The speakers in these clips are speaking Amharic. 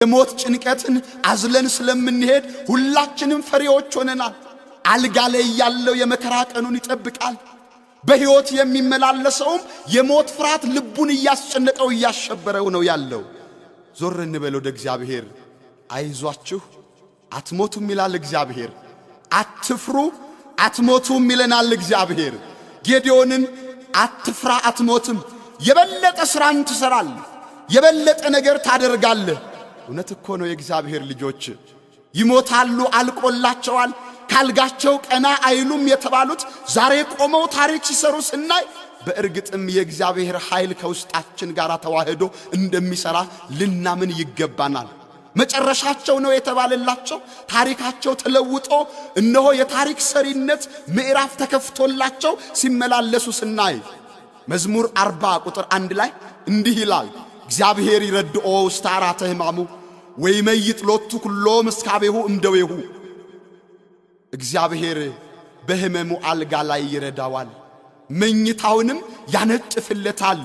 የሞት ጭንቀትን አዝለን ስለምንሄድ ሁላችንም ፈሪዎች ሆነናል። አልጋ ላይ ያለው የመከራ ቀኑን ይጠብቃል። በሕይወት የሚመላለሰውም የሞት ፍርሃት ልቡን እያስጨነቀው እያሸበረው ነው ያለው። ዞር እንበል ወደ እግዚአብሔር። አይዟችሁ አትሞቱም ይላል እግዚአብሔር። አትፍሩ አትሞቱም ይለናል እግዚአብሔር። ጌዴዎንን አትፍራ አትሞትም፣ የበለጠ ስራን ትሰራለህ፣ የበለጠ ነገር ታደርጋለህ። እውነት እኮ ነው። የእግዚአብሔር ልጆች ይሞታሉ አልቆላቸዋል፣ ካልጋቸው ቀና አይሉም የተባሉት ዛሬ ቆመው ታሪክ ሲሰሩ ስናይ በእርግጥም የእግዚአብሔር ኃይል ከውስጣችን ጋር ተዋህዶ እንደሚሰራ ልናምን ይገባናል። መጨረሻቸው ነው የተባለላቸው ታሪካቸው ተለውጦ እነሆ የታሪክ ሰሪነት ምዕራፍ ተከፍቶላቸው ሲመላለሱ ስናይ መዝሙር 40 ቁጥር 1 ላይ እንዲህ ይላል፣ እግዚአብሔር ይረድኦ ውስተ ዓራተ ሕማሙ ወይመይጥ ሎቱ ኩሎ ምስካቤሁ እምደዌሁ። እግዚአብሔር በሕመሙ አልጋ ላይ ይረዳዋል፣ መኝታውንም ያነጥፍለታል።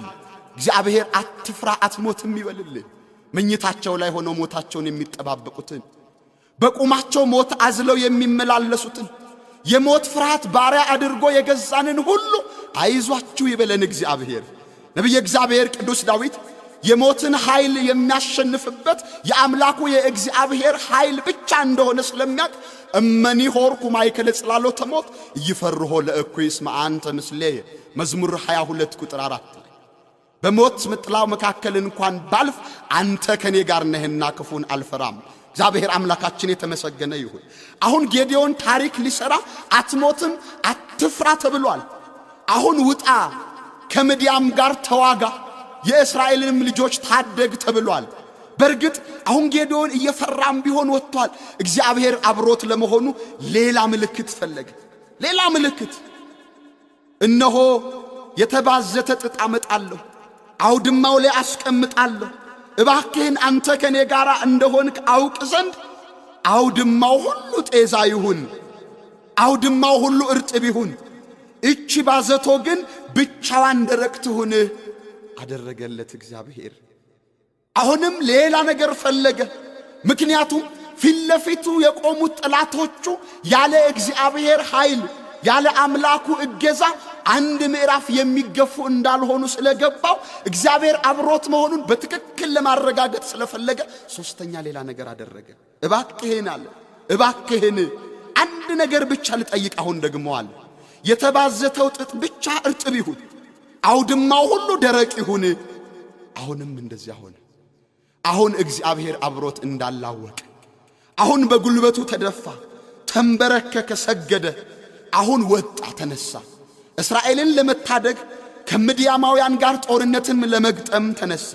እግዚአብሔር አትፍራ አትሞትም ይበልልህ። መኝታቸው ላይ ሆነው ሞታቸውን የሚጠባበቁትን፣ በቁማቸው ሞት አዝለው የሚመላለሱትን፣ የሞት ፍርሃት ባሪያ አድርጎ የገዛንን ሁሉ አይዟችሁ ይበለን እግዚአብሔር። ነቢየ እግዚአብሔር ቅዱስ ዳዊት የሞትን ኃይል የሚያሸንፍበት የአምላኩ የእግዚአብሔር ኃይል ብቻ እንደሆነ ስለሚያውቅ እመኒ ሆርኩ ማእከለ ጽላሎተ ሞት ይፈርሆ ለእኩይ እስመ አንተ ምስሌየ መዝሙር 22 ቁጥር 4 በሞት ምጥላው መካከል እንኳን ባልፍ አንተ ከኔ ጋር ነህና ክፉን አልፈራም። እግዚአብሔር አምላካችን የተመሰገነ ይሁን። አሁን ጌዴዎን ታሪክ ሊሰራ አትሞትም አትፍራ ተብሏል። አሁን ውጣ ከምድያም ጋር ተዋጋ የእስራኤልንም ልጆች ታደግ ተብሏል። በርግጥ አሁን ጌዴዎን እየፈራም ቢሆን ወጥቷል። እግዚአብሔር አብሮት ለመሆኑ ሌላ ምልክት ፈለገ። ሌላ ምልክት፣ እነሆ የተባዘተ ጥጥ አመጣለሁ፣ አውድማው ላይ አስቀምጣለሁ። እባክህን አንተ ከኔ ጋር እንደሆንክ አውቅ ዘንድ አውድማው ሁሉ ጤዛ ይሁን፣ አውድማው ሁሉ እርጥብ ይሁን፣ እቺ ባዘቶ ግን ብቻዋን ደረቅ ትሁን አደረገለት እግዚአብሔር። አሁንም ሌላ ነገር ፈለገ። ምክንያቱም ፊት ለፊቱ የቆሙት ጠላቶቹ ያለ እግዚአብሔር ኃይል ያለ አምላኩ እገዛ አንድ ምዕራፍ የሚገፉ እንዳልሆኑ ስለገባው እግዚአብሔር አብሮት መሆኑን በትክክል ለማረጋገጥ ስለፈለገ ሶስተኛ ሌላ ነገር አደረገ። እባክህን አለ፣ እባክህን አንድ ነገር ብቻ ልጠይቅ። አሁን ደግሞ አለ፣ የተባዘተው ጥጥ ብቻ እርጥብ ይሁን፣ አውድማው ሁሉ ደረቅ ይሁን። አሁንም እንደዚያ ሆነ። አሁን እግዚአብሔር አብሮት እንዳላወቀ አሁን በጉልበቱ ተደፋ፣ ተንበረከከ፣ ሰገደ። አሁን ወጣ፣ ተነሳ። እስራኤልን ለመታደግ ከምድያማውያን ጋር ጦርነትን ለመግጠም ተነሳ።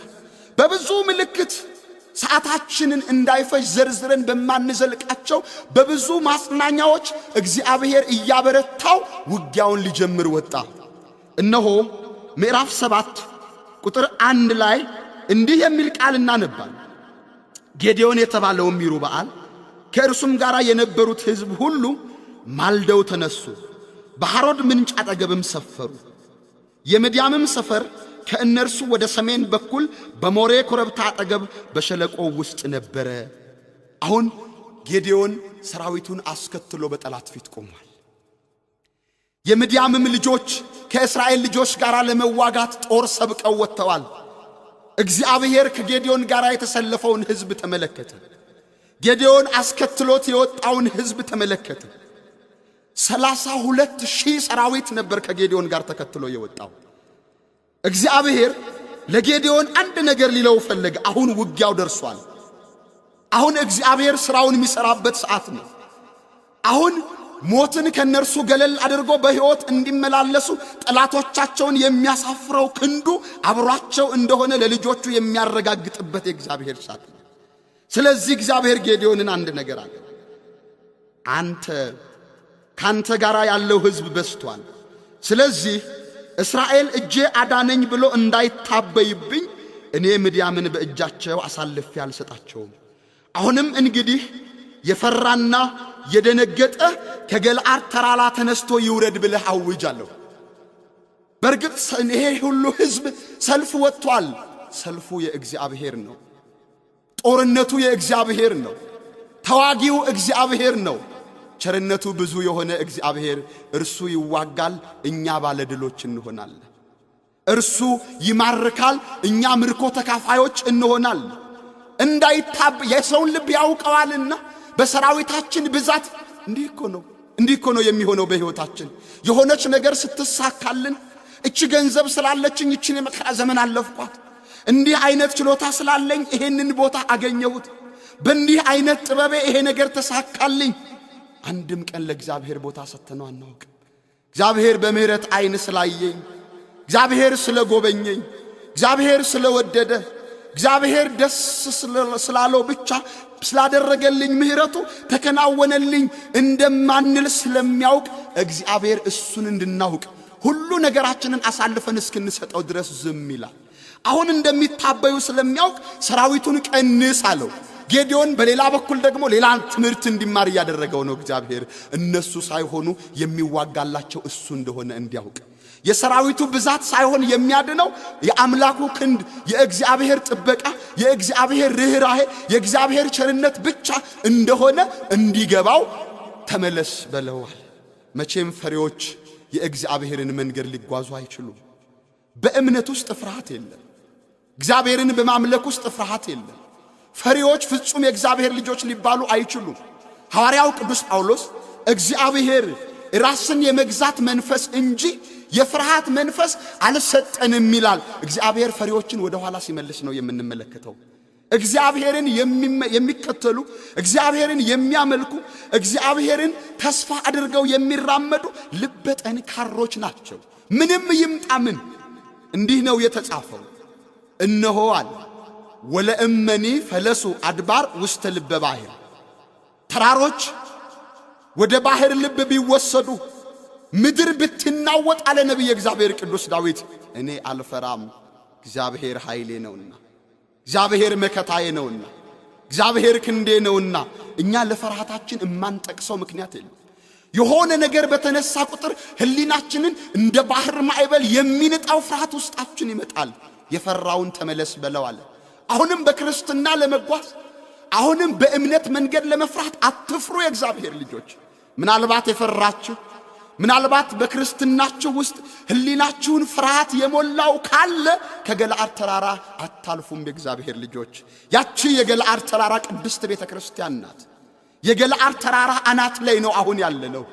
በብዙ ምልክት ሰዓታችንን እንዳይፈጅ ዘርዝረን በማንዘልቃቸው በብዙ ማጽናኛዎች እግዚአብሔር እያበረታው ውጊያውን ሊጀምር ወጣ። እነሆ ምዕራፍ 7 ቁጥር 1 ላይ እንዲህ የሚል ቃል እናነባለን። ጌዴዎን የተባለው ይሩበኣል ከእርሱም ጋር የነበሩት ሕዝብ ሁሉ ማልደው ተነሱ፣ በሐሮድ ምንጭ አጠገብም ሰፈሩ። የምድያምም ሰፈር ከእነርሱ ወደ ሰሜን በኩል በሞሬ ኮረብታ አጠገብ በሸለቆው ውስጥ ነበረ። አሁን ጌዴዎን ሰራዊቱን አስከትሎ በጠላት ፊት ቆሟል። የምድያምም ልጆች ከእስራኤል ልጆች ጋር ለመዋጋት ጦር ሰብቀው ወጥተዋል። እግዚአብሔር ከጌዴዎን ጋር የተሰለፈውን ሕዝብ ተመለከተ። ጌዴዎን አስከትሎት የወጣውን ሕዝብ ተመለከተ። 32,000 ሰራዊት ነበር ከጌዴዎን ጋር ተከትሎ የወጣው። እግዚአብሔር ለጌዴዎን አንድ ነገር ሊለው ፈለገ። አሁን ውጊያው ደርሷል። አሁን እግዚአብሔር ሥራውን የሚሰራበት ሰዓት ነው። አሁን ሞትን ከነርሱ ገለል አድርጎ በሕይወት እንዲመላለሱ ጠላቶቻቸውን የሚያሳፍረው ክንዱ አብሯቸው እንደሆነ ለልጆቹ የሚያረጋግጥበት የእግዚአብሔር ሰዓት ነው። ስለዚህ እግዚአብሔር ጌዴዎንን አንድ ነገር አለ። ካንተ ጋር ያለው ሕዝብ በስቷል። ስለዚህ እስራኤል እጄ አዳነኝ ብሎ እንዳይታበይብኝ እኔ ምድያምን በእጃቸው አሳልፌ አልሰጣቸውም። አሁንም እንግዲህ የፈራና የደነገጠ ከገልዓድ ተራራ ተነስቶ ይውረድ ብለህ አውጃለሁ። በርግጥ ይሄ ሁሉ ሕዝብ ሰልፍ ወጥቷል። ሰልፉ የእግዚአብሔር ነው። ጦርነቱ የእግዚአብሔር ነው። ተዋጊው እግዚአብሔር ነው። ቸርነቱ ብዙ የሆነ እግዚአብሔር እርሱ ይዋጋል፣ እኛ ባለድሎች እንሆናለን። እርሱ ይማርካል፣ እኛ ምርኮ ተካፋዮች እንሆናለን። እንዳይታብ የሰውን ልብ ያውቀዋልና በሰራዊታችን ብዛት እንዲህ እኮ ነው የሚሆነው። በሕይወታችን የሆነች ነገር ስትሳካልን እቺ ገንዘብ ስላለችኝ እቺን የመከራ ዘመን አለፍኳት፣ እንዲህ አይነት ችሎታ ስላለኝ ይሄንን ቦታ አገኘሁት፣ በእንዲህ አይነት ጥበቤ ይሄ ነገር ተሳካልኝ። አንድም ቀን ለእግዚአብሔር ቦታ ሰጥተነው አናውቅም። እግዚአብሔር በምህረት አይን ስላየኝ፣ እግዚአብሔር ስለጎበኘኝ፣ እግዚአብሔር ስለወደደ፣ እግዚአብሔር ደስ ስላለው ብቻ ስላደረገልኝ ምህረቱ ተከናወነልኝ እንደማንል ስለሚያውቅ እግዚአብሔር እሱን እንድናውቅ ሁሉ ነገራችንን አሳልፈን እስክንሰጠው ድረስ ዝም ይላል። አሁን እንደሚታበዩ ስለሚያውቅ ሰራዊቱን ቀንስ አለው። ጌዲዮን በሌላ በኩል ደግሞ ሌላ ትምህርት እንዲማር ያደረገው ነው እግዚአብሔር። እነሱ ሳይሆኑ የሚዋጋላቸው እሱ እንደሆነ እንዲያውቅ የሰራዊቱ ብዛት ሳይሆን የሚያድነው የአምላኩ ክንድ፣ የእግዚአብሔር ጥበቃ፣ የእግዚአብሔር ርህራሄ፣ የእግዚአብሔር ቸርነት ብቻ እንደሆነ እንዲገባው ተመለስ በለዋል። መቼም ፈሪዎች የእግዚአብሔርን መንገድ ሊጓዙ አይችሉም። በእምነት ውስጥ ፍርሃት የለም። እግዚአብሔርን በማምለክ ውስጥ ፍርሃት የለም። ፈሪዎች ፍጹም የእግዚአብሔር ልጆች ሊባሉ አይችሉም። ሐዋርያው ቅዱስ ጳውሎስ እግዚአብሔር ራስን የመግዛት መንፈስ እንጂ የፍርሃት መንፈስ አልሰጠንም ይላል። እግዚአብሔር ፈሪዎችን ወደ ኋላ ሲመልስ ነው የምንመለከተው። እግዚአብሔርን የሚከተሉ፣ እግዚአብሔርን የሚያመልኩ፣ እግዚአብሔርን ተስፋ አድርገው የሚራመዱ ልበ ጠንካሮች ናቸው። ምንም ይምጣ ምን። እንዲህ ነው የተጻፈው፣ እነሆ አለ ወለእመኒ ፈለሱ አድባር ውስተ ልበ ባሕር። ተራሮች ወደ ባሕር ልብ ቢወሰዱ፣ ምድር ብትናወጥ አለ ነቢየ እግዚአብሔር ቅዱስ ዳዊት፣ እኔ አልፈራም፣ እግዚአብሔር ኃይሌ ነውና፣ እግዚአብሔር መከታዬ ነውና፣ እግዚአብሔር ክንዴ ነውና። እኛ ለፍርሃታችን እማንጠቅሰው ምክንያት የለም። የሆነ ነገር በተነሳ ቁጥር ህሊናችንን እንደ ባህር ማዕበል የሚነጣው ፍርሃት ውስጣችን ይመጣል። የፈራውን ተመለስ በለው አለ። አሁንም በክርስትና ለመጓዝ፣ አሁንም በእምነት መንገድ ለመፍራት አትፍሩ የእግዚአብሔር ልጆች። ምናልባት የፈራችሁ፣ ምናልባት በክርስትናችሁ ውስጥ ህሊናችሁን ፍርሃት የሞላው ካለ ከገለዓድ ተራራ አታልፉም የእግዚአብሔር ልጆች። ያቺ የገለዓድ ተራራ ቅድስት ቤተ ክርስቲያን ናት። የገለዓድ ተራራ አናት ላይ ነው አሁን ያለነው።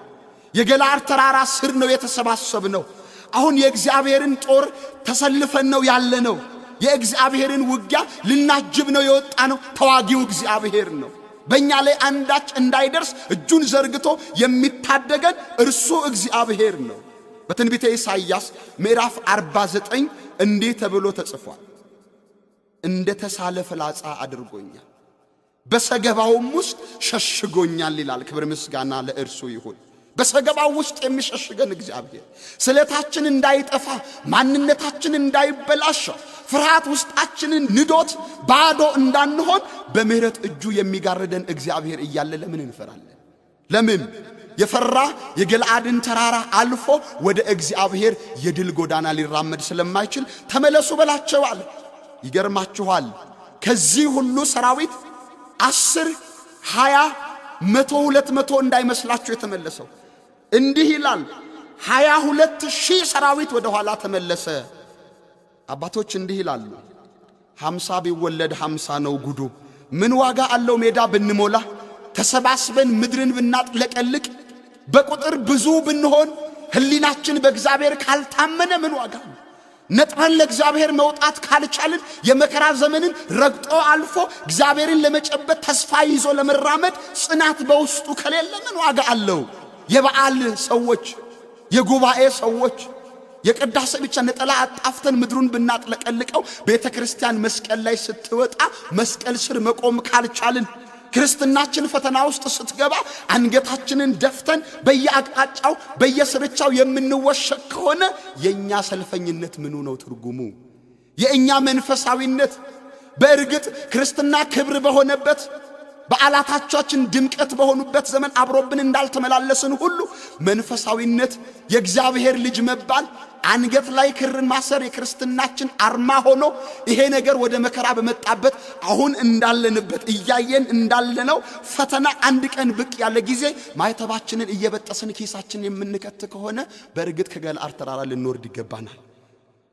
የገለዓድ ተራራ ስር ነው የተሰባሰብነው። አሁን የእግዚአብሔርን ጦር ተሰልፈን ነው ያለነው። የእግዚአብሔርን ውጊያ ልናጅብ ነው የወጣ ነው። ተዋጊው እግዚአብሔር ነው። በእኛ ላይ አንዳች እንዳይደርስ እጁን ዘርግቶ የሚታደገን እርሱ እግዚአብሔር ነው። በትንቢተ ኢሳይያስ ምዕራፍ 49 እንዲህ ተብሎ ተጽፏል፣ እንደ ተሳለ ፍላጻ አድርጎኛል፣ በሰገባውም ውስጥ ሸሽጎኛል ይላል። ክብር ምስጋና ለእርሱ ይሁን። በሰገባው ውስጥ የሚሸሽገን እግዚአብሔር ስለታችን እንዳይጠፋ፣ ማንነታችን እንዳይበላሽ፣ ፍርሃት ውስጣችንን ንዶት ባዶ እንዳንሆን በምህረት እጁ የሚጋርደን እግዚአብሔር እያለ ለምን እንፈራለን? ለምን? የፈራ የገለዓድን ተራራ አልፎ ወደ እግዚአብሔር የድል ጎዳና ሊራመድ ስለማይችል ተመለሱ በላቸዋል። ይገርማችኋል፣ ከዚህ ሁሉ ሰራዊት 10፣ 20፣ 100፣ 200 እንዳይመስላችሁ የተመለሰው እንዲህ ይላል፣ 22,000 ሰራዊት ወደ ኋላ ተመለሰ። አባቶች እንዲህ ይላሉ፣ 50 ቢወለድ 50 ነው ጉዱ። ምን ዋጋ አለው ሜዳ ብንሞላ፣ ተሰባስበን ምድርን ብናጥለቀልቅ፣ በቁጥር ብዙ ብንሆን፣ ህሊናችን በእግዚአብሔር ካልታመነ ምን ዋጋ ነው? ነጥረን ለእግዚአብሔር መውጣት ካልቻልን፣ የመከራ ዘመንን ረግጦ አልፎ እግዚአብሔርን ለመጨበጥ ተስፋ ይዞ ለመራመድ ጽናት በውስጡ ከሌለ ምን ዋጋ አለው? የበዓል ሰዎች፣ የጉባኤ ሰዎች የቅዳሴ ብቻ ነጠላ አጣፍተን ምድሩን ብናጥለቀልቀው፣ ቤተ ክርስቲያን መስቀል ላይ ስትወጣ መስቀል ስር መቆም ካልቻልን፣ ክርስትናችን ፈተና ውስጥ ስትገባ አንገታችንን ደፍተን በየአቅጣጫው በየስርቻው የምንወሸቅ ከሆነ የኛ ሰልፈኝነት ምኑ ነው ትርጉሙ? የኛ መንፈሳዊነት በእርግጥ ክርስትና ክብር በሆነበት በዓላታችን ድምቀት በሆኑበት ዘመን አብሮብን እንዳልተመላለስን ሁሉ መንፈሳዊነት የእግዚአብሔር ልጅ መባል አንገት ላይ ክርን ማሰር የክርስትናችን አርማ ሆኖ ይሄ ነገር ወደ መከራ በመጣበት አሁን እንዳለንበት እያየን እንዳለነው ፈተና አንድ ቀን ብቅ ያለ ጊዜ ማይተባችንን እየበጠስን ኪሳችን የምንከት ከሆነ በእርግጥ ከገለዓድ ተራራ ልንወርድ ይገባናል።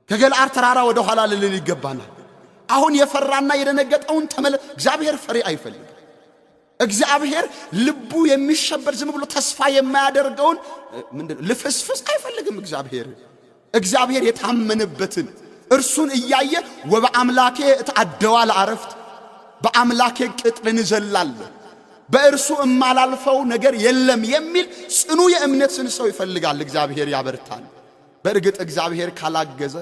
ከገለዓድ ተራራ ወደ ኋላ ልንል ይገባናል። አሁን የፈራና የደነገጠውን እግዚአብሔር ፈሪ አይፈልግም። እግዚአብሔር ልቡ የሚሸበር ዝም ብሎ ተስፋ የማያደርገውን ልፍስፍስ አይፈልግም። እግዚአብሔር የታመነበትን እርሱን እያየ ወበአምላኬ እትዓደዋ ለዓረፍት በአምላኬ ቅጥርን እዘላለሁ በእርሱ እማላልፈው ነገር የለም የሚል ጽኑ የእምነትን ሰው ይፈልጋል። እግዚአብሔር ያበርታል። በእርግጥ እግዚአብሔር ካላገዘ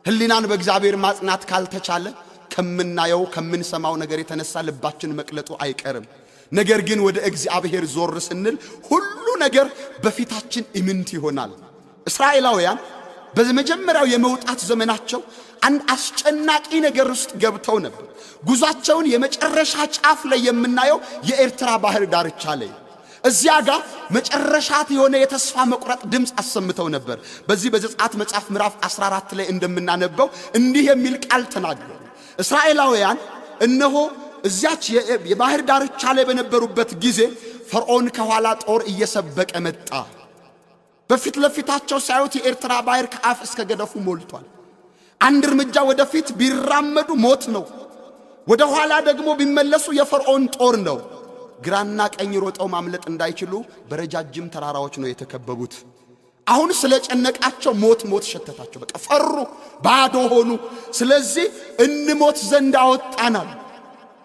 ህሊናን በእግዚአብሔር ማጽናት ካልተቻለ ከምናየው ከምንሰማው ነገር የተነሳ ልባችን መቅለጡ አይቀርም። ነገር ግን ወደ እግዚአብሔር ዞር ስንል ሁሉ ነገር በፊታችን ኢምንት ይሆናል። እስራኤላውያን በመጀመሪያው የመውጣት ዘመናቸው አንድ አስጨናቂ ነገር ውስጥ ገብተው ነበር። ጉዟቸውን የመጨረሻ ጫፍ ላይ የምናየው የኤርትራ ባህር ዳርቻ ላይ እዚያ ጋር መጨረሻት የሆነ የተስፋ መቁረጥ ድምጽ አሰምተው ነበር። በዚህ በዘጸአት መጽሐፍ ምዕራፍ 14 ላይ እንደምናነበው እንዲህ የሚል ቃል ተናገሩ። እስራኤላውያን እነሆ እዚያች የባህር ዳርቻ ላይ በነበሩበት ጊዜ ፈርዖን ከኋላ ጦር እየሰበቀ መጣ። በፊት ለፊታቸው ሳይሆን የኤርትራ ባህር ከአፍ እስከ ገደፉ ሞልቷል። አንድ እርምጃ ወደፊት ቢራመዱ ሞት ነው፣ ወደ ኋላ ደግሞ ቢመለሱ የፈርዖን ጦር ነው። ግራና ቀኝ ሮጠው ማምለጥ እንዳይችሉ በረጃጅም ተራራዎች ነው የተከበቡት። አሁን ስለጨነቃቸው ሞት ሸተታቸው። በቃ ፈሩ፣ ባዶ ሆኑ። ስለዚህ እንሞት ዘንድ አወጣናል፣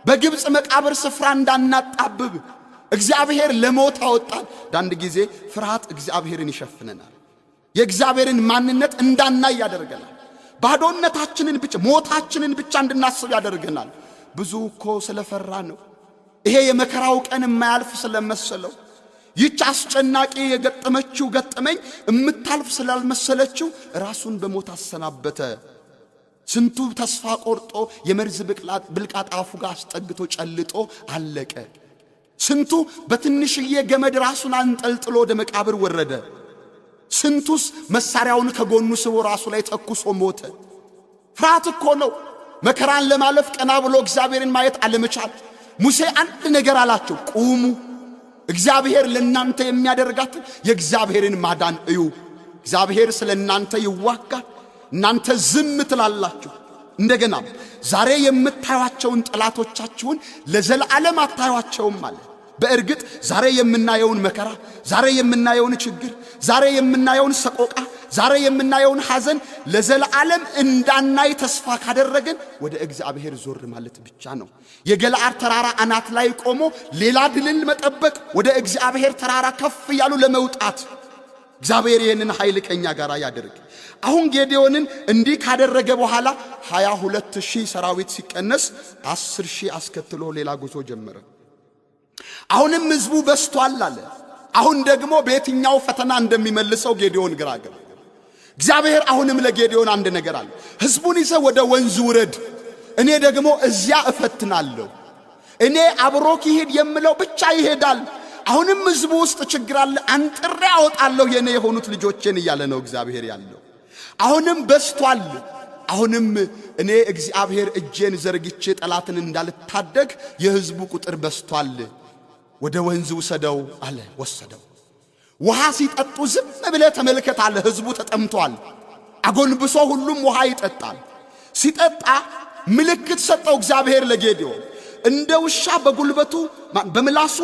በግብጽ መቃብር ስፍራ እንዳናጣብብ እግዚአብሔር ለሞት አወጣን። አንድ ጊዜ ፍርሃት እግዚአብሔርን ይሸፍነናል። የእግዚአብሔርን ማንነት እንዳናይ ያደርገናል። ባዶነታችንን ብቻ ሞታችንን ብቻ እንድናስብ ያደርገናል። ብዙ እኮ ስለፈራ ነው። ይሄ የመከራው ቀን የማያልፍ ስለመሰለው ይህች አስጨናቂ የገጠመችው ገጠመኝ እምታልፍ ስላልመሰለችው ራሱን በሞት አሰናበተ። ስንቱ ተስፋ ቆርጦ የመርዝ ብልቃጥ አፉ ጋር አስጠግቶ ጨልጦ አለቀ። ስንቱ በትንሽዬ ገመድ ራሱን አንጠልጥሎ ወደ መቃብር ወረደ። ስንቱስ መሳሪያውን ከጎኑ ስቦ ራሱ ላይ ተኩሶ ሞተ። ፍርሃት እኮ ነው መከራን ለማለፍ ቀና ብሎ እግዚአብሔርን ማየት አለመቻል። ሙሴ አንድ ነገር አላቸው፣ ቁሙ፣ እግዚአብሔር ለእናንተ የሚያደርጋት የእግዚአብሔርን ማዳን እዩ። እግዚአብሔር ስለ እናንተ ይዋጋል፣ እናንተ ዝም ትላላችሁ። እንደገና ዛሬ የምታዩዋቸውን ጠላቶቻችሁን ለዘላለም አታዩዋቸውም ማለት። በእርግጥ ዛሬ የምናየውን መከራ፣ ዛሬ የምናየውን ችግር፣ ዛሬ የምናየውን ሰቆቃ፣ ዛሬ የምናየውን ሐዘን ለዘላለም እንዳናይ ተስፋ ካደረግን ወደ እግዚአብሔር ዞር ማለት ብቻ ነው። የገለዓድ ተራራ አናት ላይ ቆሞ ሌላ ድልን መጠበቅ፣ ወደ እግዚአብሔር ተራራ ከፍ ያሉ ለመውጣት እግዚአብሔር ይህንን ኃይል ከኛ ጋር ያደርግ። አሁን ጌዴዎንን እንዲህ ካደረገ በኋላ 22,000 ሰራዊት ሲቀነስ 10,000 አስከትሎ ሌላ ጉዞ ጀመረ። አሁንም ህዝቡ በስቷል አለ። አሁን ደግሞ በየትኛው ፈተና እንደሚመልሰው ጌዴዎን ግራ ገባ። እግዚአብሔር አሁንም ለጌዴዎን አንድ ነገር አለ። ህዝቡን ይዘህ ወደ ወንዝ ውረድ፣ እኔ ደግሞ እዚያ እፈትናለሁ። እኔ አብሮክ ይሄድ የምለው ብቻ ይሄዳል። አሁንም ህዝቡ ውስጥ ችግር አለ፣ አንጥሬ አወጣለሁ የኔ የሆኑት ልጆቼን እያለ ነው እግዚአብሔር ያለው። አሁንም በስቷል። አሁንም እኔ እግዚአብሔር እጄን ዘርግቼ ጠላትን እንዳልታደግ የህዝቡ ቁጥር በስቷል፣ ወደ ወንዝ ውሰደው አለ። ወሰደው። ውሃ ሲጠጡ ዝም ብለህ ተመልከት አለ። ህዝቡ ተጠምቷል። አጎንብሶ ሁሉም ውሃ ይጠጣል። ሲጠጣ ምልክት ሰጠው እግዚአብሔር ለጌዴዎን። እንደ ውሻ በጉልበቱ በምላሱ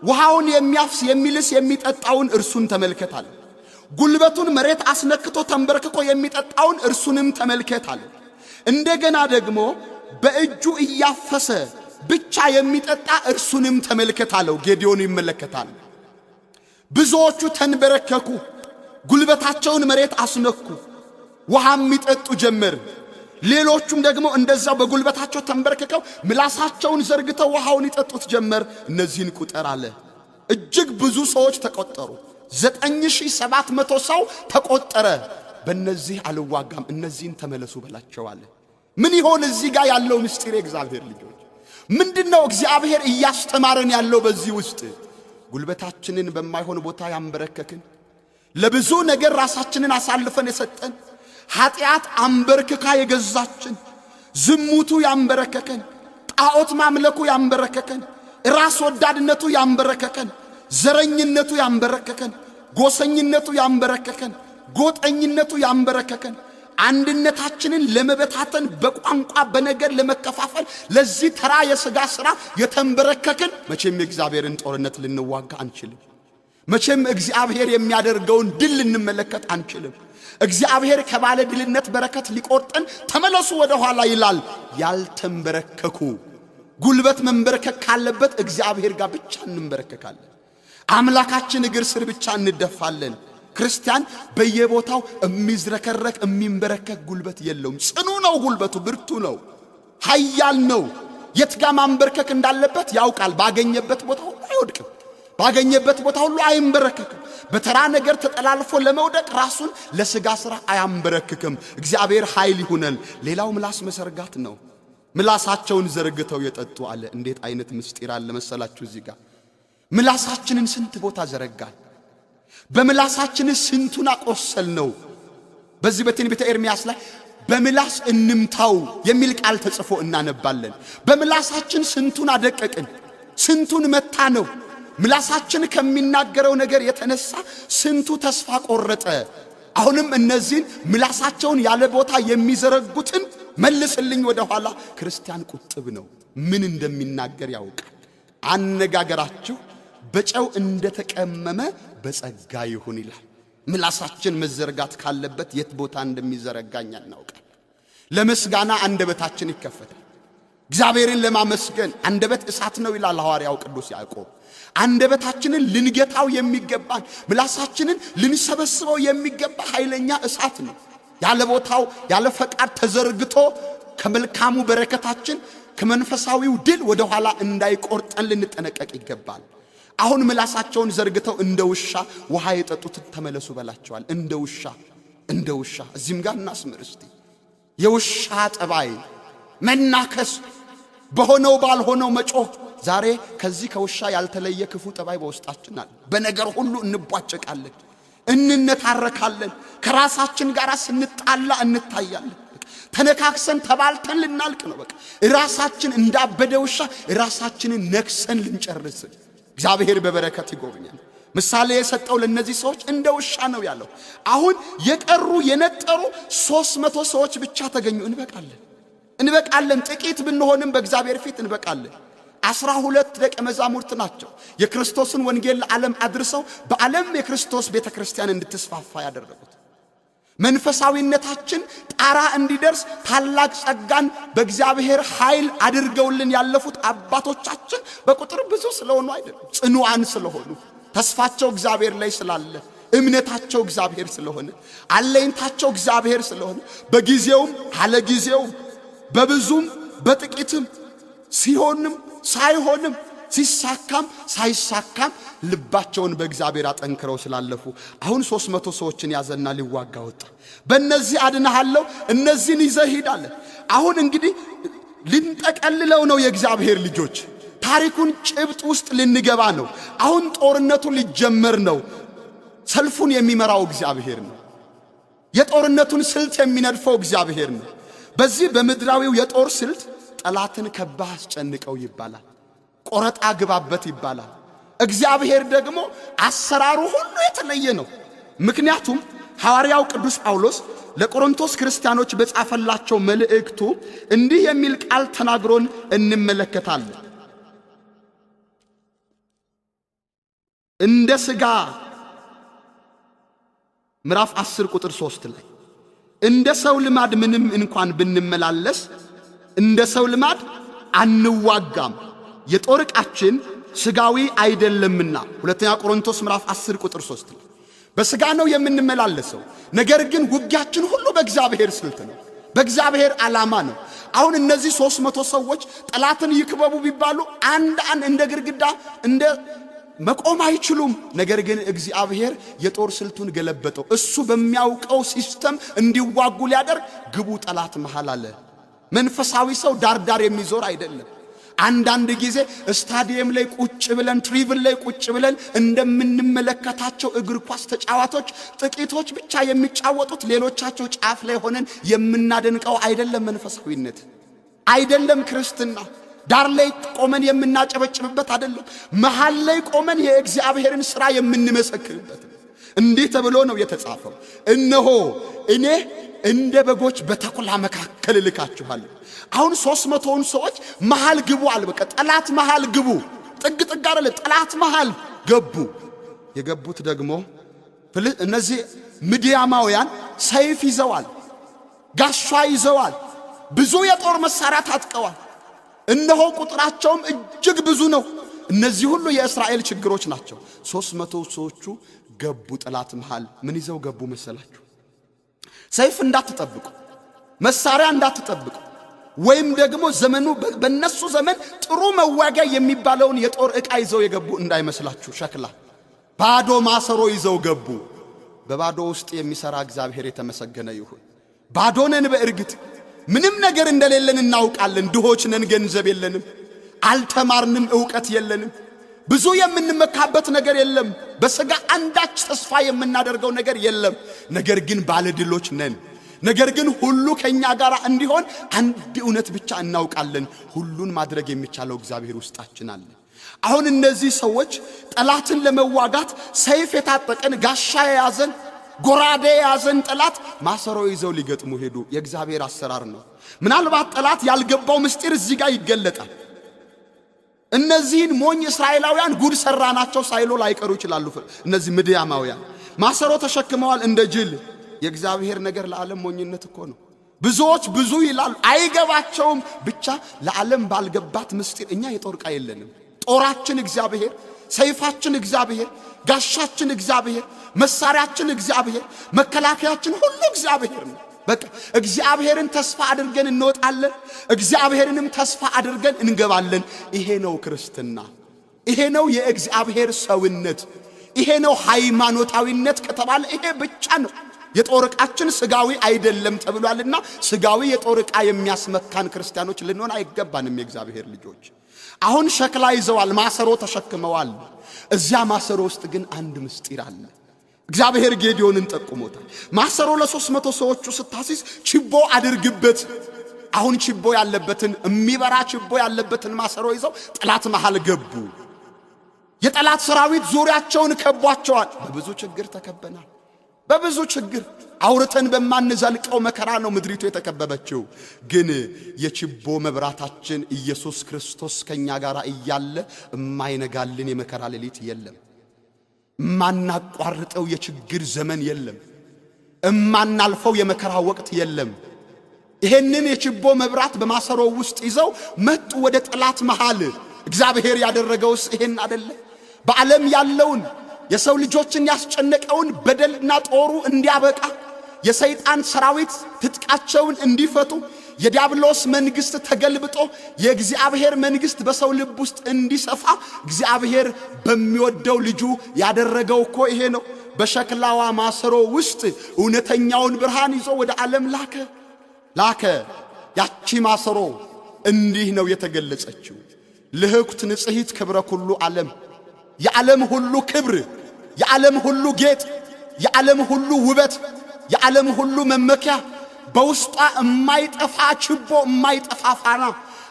ውሃውን የሚያፍስ የሚልስ የሚጠጣውን እርሱን ተመልከታል። ጉልበቱን መሬት አስነክቶ ተንበርክኮ የሚጠጣውን እርሱንም ተመልከታል። እንደገና ደግሞ በእጁ እያፈሰ ብቻ የሚጠጣ እርሱንም ተመልከታለው። ጌዴዎን ይመለከታል። ብዙዎቹ ተንበረከኩ፣ ጉልበታቸውን መሬት አስነኩ፣ ውሃም ይጠጡ ጀመር። ሌሎቹም ደግሞ እንደዛው በጉልበታቸው ተንበርክከው ምላሳቸውን ዘርግተው ውሃውን ይጠጡት ጀመር። እነዚህን ቁጥር አለ። እጅግ ብዙ ሰዎች ተቆጠሩ። 9,700 ሰው ተቆጠረ። በእነዚህ አልዋጋም፣ እነዚህን ተመለሱ በላቸው አለ። ምን ይሆን እዚህ ጋር ያለው ምስጢር? እግዚአብሔር ልጆች ምንድነው እግዚአብሔር እያስተማረን ያለው? በዚህ ውስጥ ጉልበታችንን በማይሆን ቦታ ያንበረከክን፣ ለብዙ ነገር ራሳችንን አሳልፈን የሰጠን፣ ኃጢአት አንበርክካ የገዛችን፣ ዝሙቱ ያንበረከከን፣ ጣዖት ማምለኩ ያንበረከከን፣ ራስ ወዳድነቱ ያንበረከከን፣ ዘረኝነቱ ያንበረከከን፣ ጎሰኝነቱ ያንበረከከን፣ ጎጠኝነቱ ያንበረከከን፣ አንድነታችንን ለመበታተን በቋንቋ በነገር ለመከፋፈል ለዚህ ተራ የሥጋ ሥራ የተንበረከክን፣ መቼም የእግዚአብሔርን ጦርነት ልንዋጋ አንችልም። መቼም እግዚአብሔር የሚያደርገውን ድል ልንመለከት አንችልም። እግዚአብሔር ከባለ ድልነት በረከት ሊቆርጠን ተመለሱ ወደ ኋላ ይላል። ያልተንበረከኩ ጉልበት መንበረከክ ካለበት እግዚአብሔር ጋር ብቻ እንበረከካለን። አምላካችን እግር ስር ብቻ እንደፋለን። ክርስቲያን በየቦታው የሚዝረከረክ የሚንበረከክ ጉልበት የለውም። ጽኑ ነው ጉልበቱ፣ ብርቱ ነው፣ ኃያል ነው። የት ጋር ማንበርከክ እንዳለበት ያውቃል። ባገኘበት ቦታ ሁሉ አይወድቅም። ባገኘበት ቦታ ሁሉ አይንበረከክም። በተራ ነገር ተጠላልፎ ለመውደቅ ራሱን ለሥጋ ሥራ አያንበረክክም። እግዚአብሔር ኃይል ይሁነን። ሌላው ምላስ መሰርጋት ነው። ምላሳቸውን ዘርግተው የጠጡ አለ። እንዴት አይነት ምስጢር አለ መሰላችሁ እዚህ ጋር። ምላሳችንን ስንት ቦታ ዘረጋል። በምላሳችን ስንቱን አቆሰል ነው። በዚህ በትንቢተ ኤርምያስ ላይ በምላስ እንምታው የሚል ቃል ተጽፎ እናነባለን። በምላሳችን ስንቱን አደቀቅን፣ ስንቱን መታ ነው። ምላሳችን ከሚናገረው ነገር የተነሳ ስንቱ ተስፋ ቆረጠ። አሁንም እነዚህን ምላሳቸውን ያለ ቦታ የሚዘረጉትን መልስልኝ ወደ ኋላ። ክርስቲያን ቁጥብ ነው፣ ምን እንደሚናገር ያውቃል። አነጋገራችሁ በጨው እንደተቀመመ በጸጋ ይሁን ይላል። ምላሳችን መዘርጋት ካለበት የት ቦታ እንደሚዘረጋኛ እናውቃል። ለምስጋና አንደበታችን ይከፈታል። እግዚአብሔርን ለማመስገን አንደበት እሳት ነው ይላል ሐዋርያው ቅዱስ ያዕቆብ። አንደበታችንን ልንገታው የሚገባን፣ ምላሳችንን ልንሰበስበው የሚገባ ኃይለኛ እሳት ነው። ያለ ቦታው ያለ ፈቃድ ተዘርግቶ ከመልካሙ በረከታችን ከመንፈሳዊው ድል ወደ ኋላ እንዳይቆርጠን ልንጠነቀቅ ይገባል። አሁን ምላሳቸውን ዘርግተው እንደ ውሻ ውሃ የጠጡት ተመለሱ በላቸዋል። እንደ ውሻ እዚህም ጋር እናስምር እስቲ። የውሻ ጠባይ መናከስ፣ በሆነው ባልሆነው መጮህ። ዛሬ ከዚህ ከውሻ ያልተለየ ክፉ ጠባይ በውስጣችን አለ። በነገር ሁሉ እንቧጨቃለን፣ እንነታረካለን። ከራሳችን ጋር ስንጣላ እንታያለን። ተነካክሰን ተባልተን ልናልቅ ነው። በቃ ራሳችን እንዳበደ ውሻ ራሳችንን ነክሰን ልንጨርስ። እግዚአብሔር በበረከት ይጎብኛል። ምሳሌ የሰጠው ለነዚህ ሰዎች እንደ ውሻ ነው ያለው። አሁን የቀሩ የነጠሩ 300 ሰዎች ብቻ ተገኙ። እንበቃለን። ጥቂት ብንሆንም በእግዚአብሔር ፊት እንበቃለን። 12 ደቀ መዛሙርት ናቸው የክርስቶስን ወንጌል ለዓለም አድርሰው በዓለም የክርስቶስ ቤተክርስቲያን እንድትስፋፋ ያደረጉት። መንፈሳዊነታችን ጣራ እንዲደርስ ታላቅ ጸጋን በእግዚአብሔር ኃይል አድርገውልን ያለፉት አባቶቻችን በቁጥር ብዙ ስለሆኑ አይደለም፣ ጽኑዓን ስለሆኑ፣ ተስፋቸው እግዚአብሔር ላይ ስላለ፣ እምነታቸው እግዚአብሔር ስለሆነ፣ አለኝታቸው እግዚአብሔር ስለሆነ፣ በጊዜውም አለ ጊዜውም፣ በብዙም በጥቂትም፣ ሲሆንም ሳይሆንም፣ ሲሳካም ሳይሳካም ልባቸውን በእግዚአብሔር አጠንክረው ስላለፉ አሁን 300 ሰዎችን ያዘና ሊዋጋ ወጣ። በእነዚህ አድነሃለሁ፣ እነዚህን ይዘህ ሂድ አለ። አሁን እንግዲህ ልንጠቀልለው ነው የእግዚአብሔር ልጆች። ታሪኩን ጭብጥ ውስጥ ልንገባ ነው። አሁን ጦርነቱ ሊጀመር ነው። ሰልፉን የሚመራው እግዚአብሔር ነው። የጦርነቱን ስልት የሚነድፈው እግዚአብሔር ነው። በዚህ በምድራዊው የጦር ስልት ጠላትን ከባህ አስጨንቀው ይባላል፣ ቆረጣ ግባበት ይባላል። እግዚአብሔር ደግሞ አሰራሩ ሁሉ የተለየ ነው። ምክንያቱም ሐዋርያው ቅዱስ ጳውሎስ ለቆሮንቶስ ክርስቲያኖች በጻፈላቸው መልእክቱ እንዲህ የሚል ቃል ተናግሮን እንመለከታለን። እንደ ሥጋ ምዕራፍ 10 ቁጥር 3 ላይ እንደ ሰው ልማድ ምንም እንኳን ብንመላለስ እንደ ሰው ልማድ አንዋጋም፣ የጦር ዕቃችን ሥጋዊ አይደለምና። ሁለተኛ ቆሮንቶስ ምዕራፍ 10 ቁጥር 3 ላይ በሥጋ ነው የምንመላለሰው፣ ነገር ግን ውጊያችን ሁሉ በእግዚአብሔር ስልት ነው፣ በእግዚአብሔር ዓላማ ነው። አሁን እነዚህ 300 ሰዎች ጠላትን ይክበቡ ቢባሉ አንድ እንደ ግድግዳ እንደ መቆም አይችሉም። ነገር ግን እግዚአብሔር የጦር ስልቱን ገለበጠው። እሱ በሚያውቀው ሲስተም እንዲዋጉ ሊያደርግ ግቡ ጠላት መሃል አለ። መንፈሳዊ ሰው ዳርዳር የሚዞር አይደለም። አንዳንድ ጊዜ ስታዲየም ላይ ቁጭ ብለን ትሪቭል ላይ ቁጭ ብለን እንደምንመለከታቸው እግር ኳስ ተጫዋቾች ጥቂቶች ብቻ የሚጫወቱት ሌሎቻቸው ጫፍ ላይ ሆነን የምናደንቀው አይደለም። መንፈሳዊነት አይደለም። ክርስትና ዳር ላይ ቆመን የምናጨበጭብበት አይደለም። መሃል ላይ ቆመን የእግዚአብሔርን ሥራ የምንመሰክርበት። እንዲህ ተብሎ ነው የተጻፈው፣ እነሆ እኔ እንደ በጎች በተኩላ መካከል እልካችኋለሁ። አሁን 300ውን ሰዎች መሃል ግቡ አለ። በቃ ጠላት መሃል ግቡ። ጥግ ጥግ አይደለ፣ ጠላት መሃል ገቡ። የገቡት ደግሞ እነዚህ ምድያማውያን ሰይፍ ይዘዋል፣ ጋሻ ይዘዋል፣ ብዙ የጦር መሳሪያ ታጥቀዋል። እነሆ ቁጥራቸውም እጅግ ብዙ ነው። እነዚህ ሁሉ የእስራኤል ችግሮች ናቸው። 300 ሰዎቹ ገቡ ጠላት መሃል። ምን ይዘው ገቡ መሰላችሁ? ሰይፍ እንዳትጠብቁ፣ መሳሪያ እንዳትጠብቁ፣ ወይም ደግሞ ዘመኑ በነሱ ዘመን ጥሩ መዋጊያ የሚባለውን የጦር ዕቃ ይዘው የገቡ እንዳይመስላችሁ። ሸክላ ባዶ ማሰሮ ይዘው ገቡ። በባዶ ውስጥ የሚሰራ እግዚአብሔር የተመሰገነ ይሁን። ባዶ ነን። በእርግጥ ምንም ነገር እንደሌለን እናውቃለን። ድሆች ነን፣ ገንዘብ የለንም፣ አልተማርንም፣ ዕውቀት የለንም፣ ብዙ የምንመካበት ነገር የለም፣ በሥጋ አንዳች ተስፋ የምናደርገው ነገር የለም። ነገር ግን ባለድሎች ነን። ነገር ግን ሁሉ ከኛ ጋር እንዲሆን አንድ እውነት ብቻ እናውቃለን፣ ሁሉን ማድረግ የሚቻለው እግዚአብሔር ውስጣችን አለ። አሁን እነዚህ ሰዎች ጠላትን ለመዋጋት ሰይፍ የታጠቀን ጋሻ የያዘን ጎራዴ የያዘን ጠላት ማሰሮ ይዘው ሊገጥሙ ሄዱ። የእግዚአብሔር አሰራር ነው። ምናልባት ጠላት ያልገባው ምስጢር እዚህ ጋር ይገለጣል። እነዚህን ሞኝ እስራኤላውያን ጉድ ሰራናቸው ሳይሉ ላይቀሩ ይችላሉ። እነዚህ ምድያማውያን ማሰሮ ተሸክመዋል እንደ ጅል። የእግዚአብሔር ነገር ለዓለም ሞኝነት እኮ ነው። ብዙዎች ብዙ ይላሉ፣ አይገባቸውም። ብቻ ለዓለም ባልገባት ምስጢር እኛ የጦር ዕቃ የለንም። ጦራችን እግዚአብሔር፣ ሰይፋችን እግዚአብሔር፣ ጋሻችን እግዚአብሔር፣ መሳሪያችን እግዚአብሔር፣ መከላከያችን ሁሉ እግዚአብሔር ነው። በቃ እግዚአብሔርን ተስፋ አድርገን እንወጣለን፣ እግዚአብሔርንም ተስፋ አድርገን እንገባለን። ይሄ ነው ክርስትና። ይሄ ነው የእግዚአብሔር ሰውነት። ይሄ ነው ሃይማኖታዊነት ከተባለ ይሄ ብቻ ነው። የጦር ዕቃችን ስጋዊ አይደለም ተብሏልና ስጋዊ የጦር ዕቃ የሚያስመካን ክርስቲያኖች ልንሆን አይገባንም። የእግዚአብሔር ልጆች አሁን ሸክላ ይዘዋል፣ ማሰሮ ተሸክመዋል። እዚያ ማሰሮ ውስጥ ግን አንድ ምስጢር አለ። እግዚአብሔር ጌዲዮንን ጠቁሞታል። ማሰሮ ለ300 ሰዎቹ ስታሲስ ችቦ አድርግበት። አሁን ችቦ ያለበትን የሚበራ ችቦ ያለበትን ማሰሮ ይዘው ጠላት መሃል ገቡ። የጠላት ሰራዊት ዙሪያቸውን ከቧቸዋል። በብዙ ችግር ተከበናል። በብዙ ችግር አውርተን በማንዘልቀው መከራ ነው ምድሪቱ የተከበበችው። ግን የችቦ መብራታችን ኢየሱስ ክርስቶስ ከኛ ጋር እያለ የማይነጋልን የመከራ ሌሊት የለም። ማናቋርጠው የችግር ዘመን የለም። እማናልፈው የመከራ ወቅት የለም። ይሄንን የችቦ መብራት በማሰሮ ውስጥ ይዘው መጡ ወደ ጠላት መሃል። እግዚአብሔር ያደረገውስ ይሄን አይደለ? በዓለም ያለውን የሰው ልጆችን ያስጨነቀውን በደልና ጦሩ እንዲያበቃ፣ የሰይጣን ሰራዊት ትጥቃቸውን እንዲፈቱ፣ የዲያብሎስ መንግስት ተገልብጦ የእግዚአብሔር መንግስት በሰው ልብ ውስጥ እንዲሰፋ እግዚአብሔር በሚወደው ልጁ ያደረገው እኮ ይሄ ነው። በሸክላዋ ማሰሮ ውስጥ እውነተኛውን ብርሃን ይዞ ወደ ዓለም ላከ። ያቺ ማሰሮ እንዲህ ነው የተገለጸችው። ልህኩት ንጽሕት ክብረ ኩሉ ዓለም፣ የዓለም ሁሉ ክብር፣ የዓለም ሁሉ ጌጥ፣ የዓለም ሁሉ ውበት፣ የዓለም ሁሉ መመኪያ፣ በውስጧ የማይጠፋ ችቦ፣ የማይጠፋ ፋና፣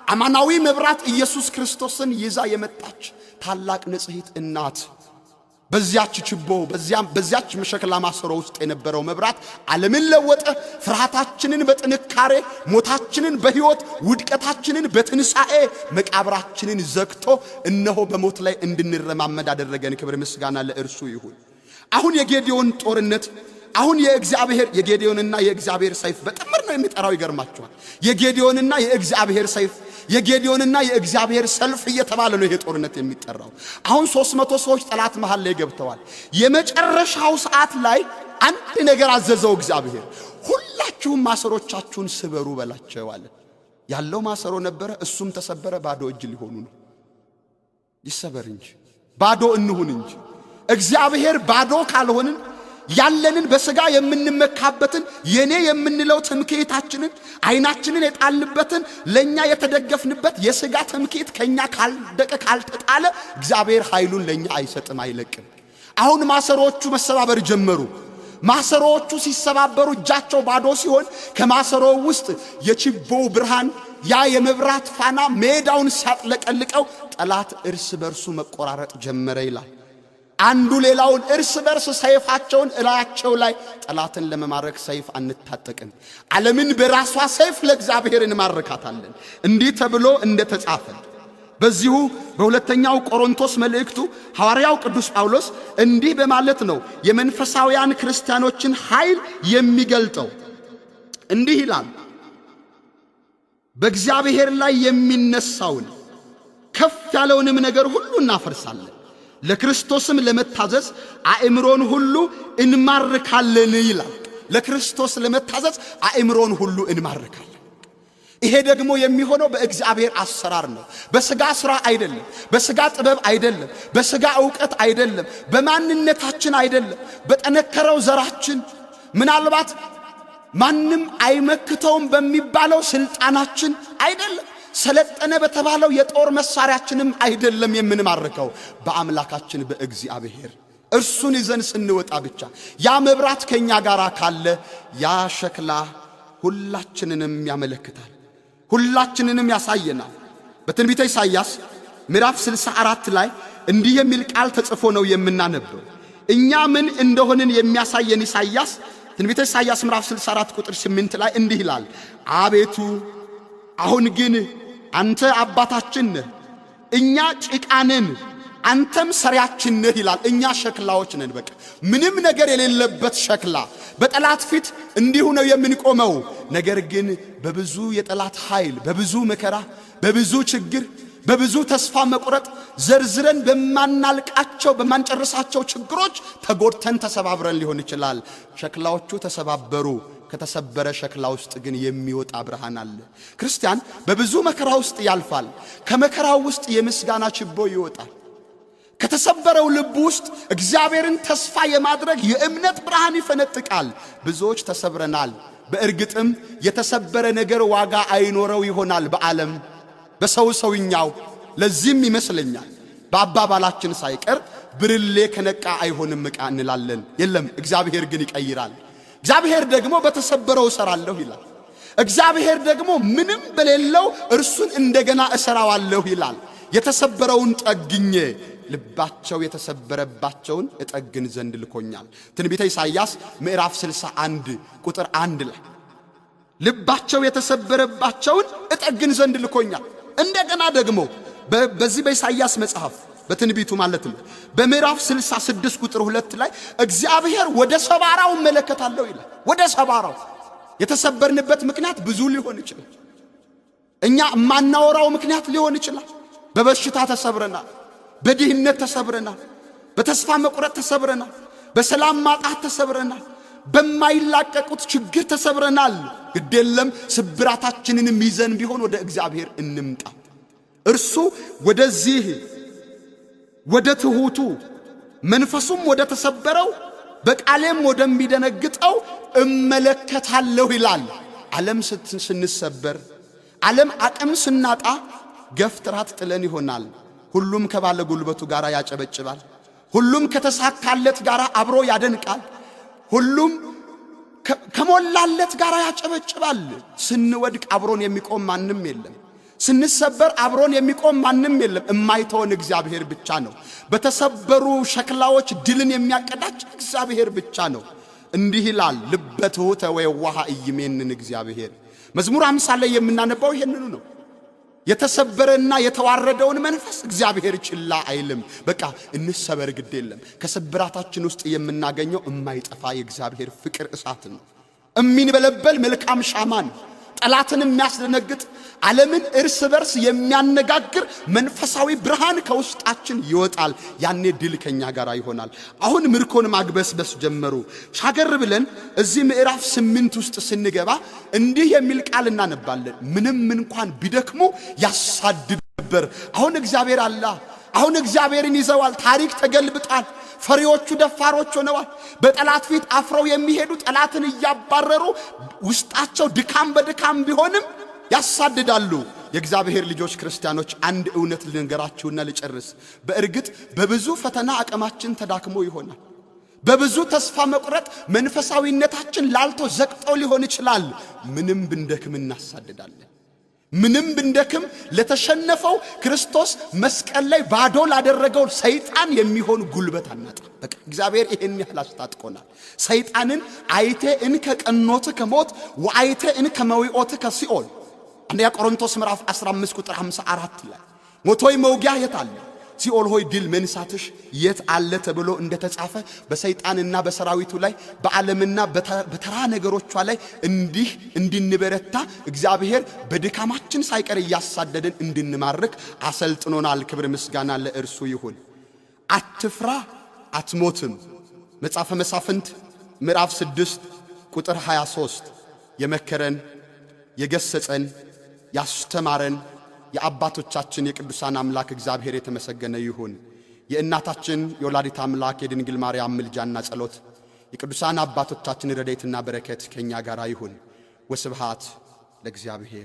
አማናዊ መብራት ኢየሱስ ክርስቶስን ይዛ የመጣች ታላቅ ንጽሕት እናት። በዚያች ችቦ በዚያች ሸክላ ማሰሮ ውስጥ የነበረው መብራት ዓለምን ለወጠ። ፍርሃታችንን በጥንካሬ፣ ሞታችንን በሕይወት፣ ውድቀታችንን በትንሣኤ፣ መቃብራችንን ዘግቶ እነሆ በሞት ላይ እንድንረማመድ አደረገን። ክብር ምስጋና ለእርሱ ይሁን። አሁን የጌዲዮን ጦርነት፣ አሁን የጌዲዮንና የእግዚአብሔር ሰይፍ በጥምር ነው የሚጠራው። ይገርማችኋል። የጌዲዮንና የእግዚአብሔር ሰይፍ፣ የጌዲዮንና የእግዚአብሔር ሰልፍ እየተባለ ነው ይሄ ጦርነት የሚጠራው። አሁን 300 ሰዎች ጠላት መሃል ላይ ገብተዋል። የመጨረሻው ሰዓት ላይ አንድ ነገር አዘዘው እግዚአብሔር። ሁላችሁም ማሰሮቻችሁን ስበሩ በላቸው አለ። ያለው ማሰሮ ነበረ፣ እሱም ተሰበረ። ባዶ እጅ ሊሆኑ ነው። ይሰበር እንጂ ባዶ እንሁን እንጂ። እግዚአብሔር ባዶ ካልሆንን፣ ያለንን በስጋ የምንመካበትን የኔ የምንለው ትምክህታችንን አይናችንን የጣልንበትን ለኛ የተደገፍንበት የስጋ ትምክህት ከኛ ካልደቀ ካልተጣለ እግዚአብሔር ኃይሉን ለኛ አይሰጥም አይለቅም። አሁን ማሰሮቹ መሰባበር ጀመሩ። ማሰሮቹ ሲሰባበሩ እጃቸው ባዶ ሲሆን ከማሰሮው ውስጥ የችቦው ብርሃን ያ የመብራት ፋና ሜዳውን ሲያጥለቀልቀው ጠላት እርስ በርሱ መቆራረጥ ጀመረ ይላል። አንዱ ሌላውን እርስ በርስ ሰይፋቸውን እላያቸው ላይ ጠላትን ለመማረክ ሰይፍ አንታጠቅም፣ ዓለምን በራሷ ሰይፍ ለእግዚአብሔር እንማርካታለን እንዲህ ተብሎ እንደተጻፈ በዚሁ በሁለተኛው ቆሮንቶስ መልእክቱ ሐዋርያው ቅዱስ ጳውሎስ እንዲህ በማለት ነው የመንፈሳውያን ክርስቲያኖችን ኃይል የሚገልጠው። እንዲህ ይላል፣ በእግዚአብሔር ላይ የሚነሳውን ከፍ ያለውንም ነገር ሁሉ እናፈርሳለን፣ ለክርስቶስም ለመታዘዝ አእምሮን ሁሉ እንማርካለን ይላል። ለክርስቶስ ለመታዘዝ አእምሮን ሁሉ እንማርካለን። ይሄ ደግሞ የሚሆነው በእግዚአብሔር አሰራር ነው። በስጋ ሥራ አይደለም፣ በስጋ ጥበብ አይደለም፣ በስጋ ዕውቀት አይደለም፣ በማንነታችን አይደለም፣ በጠነከረው ዘራችን ምናልባት ማንም አይመክተውም በሚባለው ስልጣናችን አይደለም፣ ሰለጠነ በተባለው የጦር መሳሪያችንም አይደለም የምንማርከው፣ በአምላካችን በእግዚአብሔር እርሱን ይዘን ስንወጣ ብቻ። ያ መብራት ከኛ ጋር ካለ ያ ሸክላ ሁላችንንም ያመለክታል፣ ሁላችንንም ያሳየናል። በትንቢተ ኢሳይያስ ምዕራፍ 64 ላይ እንዲህ የሚል ቃል ተጽፎ ነው የምናነበው። እኛ ምን እንደሆንን የሚያሳየን ኢሳይያስ ትንቢተ ኢሳይያስ ምዕራፍ 64 ቁጥር 8 ላይ እንዲህ ይላል፣ አቤቱ አሁን ግን አንተ አባታችን ነህ፣ እኛ ጭቃ ነን፣ አንተም ሰሪያችን ነህ ይላል። እኛ ሸክላዎች ነን። በቃ ምንም ነገር የሌለበት ሸክላ በጠላት ፊት እንዲሁ ነው የምንቆመው። ነገር ግን በብዙ የጠላት ኃይል፣ በብዙ መከራ፣ በብዙ ችግር፣ በብዙ ተስፋ መቁረጥ ዘርዝረን በማናልቃቸው በማንጨርሳቸው ችግሮች ተጎድተን ተሰባብረን ሊሆን ይችላል። ሸክላዎቹ ተሰባበሩ። ከተሰበረ ሸክላ ውስጥ ግን የሚወጣ ብርሃን አለ። ክርስቲያን በብዙ መከራ ውስጥ ያልፋል። ከመከራው ውስጥ የምስጋና ችቦ ይወጣል። ከተሰበረው ልብ ውስጥ እግዚአብሔርን ተስፋ የማድረግ የእምነት ብርሃን ይፈነጥቃል። ብዙዎች ተሰብረናል። በእርግጥም የተሰበረ ነገር ዋጋ አይኖረው ይሆናል በዓለም በሰውኛው። ለዚህም ይመስለኛል በአባባላችን ሳይቀር ብርሌ ከነቃ አይሆንም ዕቃ እንላለን። የለም፣ እግዚአብሔር ግን ይቀይራል። እግዚአብሔር ደግሞ በተሰበረው እሰራለሁ ይላል። እግዚአብሔር ደግሞ ምንም በሌለው እርሱን እንደገና እሰራዋለሁ ይላል። የተሰበረውን ጠግኜ ልባቸው የተሰበረባቸውን እጠግን ዘንድ ልኮኛል። ትንቢተ ኢሳይያስ ምዕራፍ 61 ቁጥር 1 ላይ ልባቸው የተሰበረባቸውን እጠግን ዘንድ ልኮኛል። እንደገና ደግሞ በዚህ በኢሳይያስ መጽሐፍ በትንቢቱ ማለት ነው በምዕራፍ 66 ቁጥር 2 ላይ እግዚአብሔር ወደ ሰባራው መለከታለሁ ይላል። ወደ ሰባራው የተሰበርንበት ምክንያት ብዙ ሊሆን ይችላል። እኛ ማናወራው ምክንያት ሊሆን ይችላል። በበሽታ ተሰብረናል፣ በድህነት ተሰብረናል፣ በተስፋ መቁረጥ ተሰብረናል፣ በሰላም ማጣት ተሰብረናል፣ በማይላቀቁት ችግር ተሰብረናል። ግዴለም ስብራታችንንም ይዘን ቢሆን ወደ እግዚአብሔር እንምጣ። እርሱ ወደዚህ ወደ ትሁቱ መንፈሱም ወደ ተሰበረው በቃሌም ወደሚደነግጠው እመለከታለሁ ይላል። ዓለም ስንሰበር፣ ዓለም አቅም ስናጣ ገፍትራት ጥለን ይሆናል። ሁሉም ከባለ ጉልበቱ ጋር ያጨበጭባል። ሁሉም ከተሳካለት ጋር አብሮ ያደንቃል። ሁሉም ከሞላለት ጋር ያጨበጭባል። ስንወድቅ አብሮን የሚቆም ማንም የለም። ስንሰበር አብሮን የሚቆም ማንም የለም። እማይተወን እግዚአብሔር ብቻ ነው። በተሰበሩ ሸክላዎች ድልን የሚያቀዳጅ እግዚአብሔር ብቻ ነው። እንዲህ ይላል፣ ልበ ትሑተ ወየዋህ ኢይሜንን እግዚአብሔር። መዝሙር 50 ላይ የምናነባው ይሄንኑ ነው። የተሰበረና የተዋረደውን መንፈስ እግዚአብሔር ችላ አይልም። በቃ እንሰበር፣ ግድ የለም። ከስብራታችን ውስጥ የምናገኘው የማይጠፋ የእግዚአብሔር ፍቅር እሳት ነው። እሚንበለበል መልካም ሻማ ነው። ጠላትን የሚያስደነግጥ ዓለምን እርስ በርስ የሚያነጋግር መንፈሳዊ ብርሃን ከውስጣችን ይወጣል። ያኔ ድል ከኛ ጋር ይሆናል። አሁን ምርኮን ማግበስበስ ጀመሩ። ሻገር ብለን እዚህ ምዕራፍ 8 ውስጥ ስንገባ እንዲህ የሚል ቃል እናነባለን። ምንም እንኳን ቢደክሙ ያሳድድ ነበር። አሁን እግዚአብሔር አላ አሁን እግዚአብሔርን ይዘዋል። ታሪክ ተገልብጧል። ፈሪዎቹ ደፋሮች ሆነዋል። በጠላት ፊት አፍረው የሚሄዱ ጠላትን እያባረሩ ውስጣቸው ድካም በድካም ቢሆንም ያሳድዳሉ። የእግዚአብሔር ልጆች ክርስቲያኖች አንድ እውነት ልንገራችሁና ልጨርስ። በእርግጥ በብዙ ፈተና አቅማችን ተዳክሞ ይሆናል። በብዙ ተስፋ መቁረጥ መንፈሳዊነታችን ላልቶ ዘቅጦ ሊሆን ይችላል። ምንም ብንደክም እናሳድዳለን። ምንም ብንደክም ለተሸነፈው ክርስቶስ መስቀል ላይ ባዶ ላደረገው ሰይጣን የሚሆን ጉልበት አናጣ። በቃ እግዚአብሔር ይሄን ያህል አስታጥቆናል። ሰይጣንን አይቴ እንከ ቀኖት ከሞት ወአይቴ እንከ መዊኦት ከሲኦል አንደኛ ቆሮንቶስ ምዕራፍ 15 ቁጥር 54 ላይ ሞቶይ መውጊያ የት አለ? ሲኦል ሆይ ድል መንሳትሽ የት አለ ተብሎ እንደተጻፈ በሰይጣንና በሰራዊቱ ላይ በዓለምና በተራ ነገሮቿ ላይ እንድንበረታ እግዚአብሔር በድካማችን ሳይቀር እያሳደደን እንድንማርክ አሰልጥኖናል። ክብር ምስጋና ለእርሱ ይሁን። አትፍራ አትሞትም። መጽሐፈ መሳፍንት ምዕራፍ 6 ቁጥር 23 የመከረን የገሰጸን ያስተማረን የአባቶቻችን የቅዱሳን አምላክ እግዚአብሔር የተመሰገነ ይሁን። የእናታችን የወላዲት አምላክ የድንግል ማርያም ምልጃና ጸሎት የቅዱሳን አባቶቻችን ረድኤትና በረከት ከኛ ጋር ይሁን። ወስብሐት ለእግዚአብሔር።